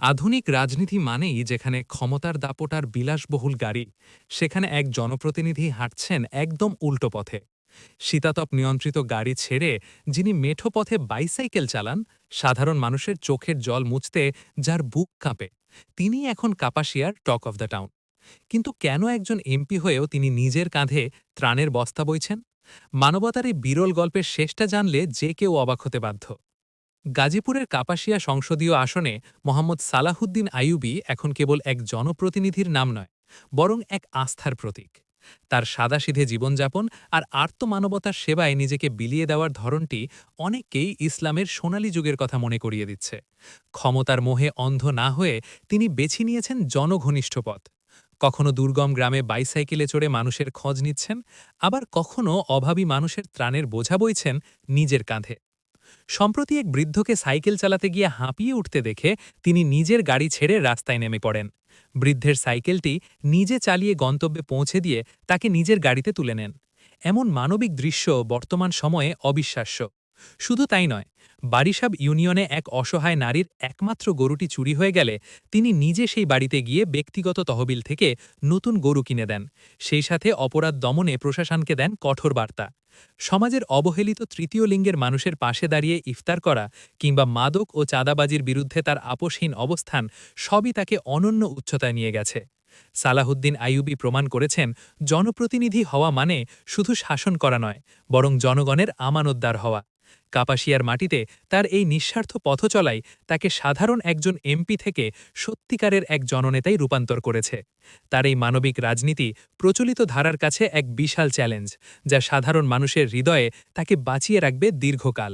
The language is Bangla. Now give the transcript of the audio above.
আধুনিক রাজনীতি মানেই যেখানে ক্ষমতার দাপট আর বিলাসবহুল গাড়ি, সেখানে এক জনপ্রতিনিধি হাঁটছেন একদম উল্টো পথে। শীতাতপ নিয়ন্ত্রিত গাড়ি ছেড়ে যিনি মেঠো পথে বাইসাইকেল চালান, সাধারণ মানুষের চোখের জল মুছতে যার বুক কাঁপে, তিনি এখন কাপাসিয়ার টক অফ দ্য টাউন। কিন্তু কেন একজন এমপি হয়েও তিনি নিজের কাঁধে ত্রাণের বস্তা বইছেন? মানবতার এই বিরল গল্পের শেষটা জানলে যে কেউ অবাক হতে বাধ্য। গাজীপুরের কাপাসিয়া সংসদীয় আসনে মোহাম্মদ সালাহুদ্দিন আইয়ুবী এখন কেবল এক জনপ্রতিনিধির নাম নয়, বরং এক আস্থার প্রতীক। তার সাদাসিধে জীবনযাপন আর আর্তমানবতার সেবায় নিজেকে বিলিয়ে দেওয়ার ধরনটি অনেককেই ইসলামের সোনালী যুগের কথা মনে করিয়ে দিচ্ছে। ক্ষমতার মোহে অন্ধ না হয়ে তিনি বেছে নিয়েছেন জনঘনিষ্ঠ পথ। কখনো দুর্গম গ্রামে বাইসাইকেলে চড়ে মানুষের খোঁজ নিচ্ছেন, আবার কখনো অভাবী মানুষের ত্রাণের বোঝা বইছেন নিজের কাঁধে। সম্প্রতি এক বৃদ্ধকে সাইকেল চালাতে গিয়ে হাঁপিয়ে উঠতে দেখে তিনি নিজের গাড়ি ছেড়ে রাস্তায় নেমে পড়েন। বৃদ্ধের সাইকেলটি নিজে চালিয়ে গন্তব্যে পৌঁছে দিয়ে তাকে নিজের গাড়িতে তুলে নেন। এমন মানবিক দৃশ্য বর্তমান সময়ে অবিশ্বাস্য। শুধু তাই নয়, বারিশাব ইউনিয়নে এক অসহায় নারীর একমাত্র গরুটি চুরি হয়ে গেলে তিনি নিজে সেই বাড়িতে গিয়ে ব্যক্তিগত তহবিল থেকে নতুন গরু কিনে দেন। সেই সাথে অপরাধ দমনে প্রশাসনকে দেন কঠোর বার্তা। সমাজের অবহেলিত তৃতীয় লিঙ্গের মানুষের পাশে দাঁড়িয়ে ইফতার করা কিংবা মাদক ও চাঁদাবাজির বিরুদ্ধে তার আপোষহীন অবস্থান সবই তাকে অনন্য উচ্চতায় নিয়ে গেছে। সালাহুদ্দিন আইয়ুবী প্রমাণ করেছেন, জনপ্রতিনিধি হওয়া মানে শুধু শাসন করা নয়, বরং জনগণের আমানতদার হওয়া। কাপাসিয়ার মাটিতে তার এই নিঃস্বার্থ পথচলাই তাকে সাধারণ একজন এমপি থেকে সত্যিকারের এক জননেতায় রূপান্তর করেছে। তার এই মানবিক রাজনীতি প্রচলিত ধারার কাছে এক বিশাল চ্যালেঞ্জ, যা সাধারণ মানুষের হৃদয়ে তাকে বাঁচিয়ে রাখবে দীর্ঘকাল।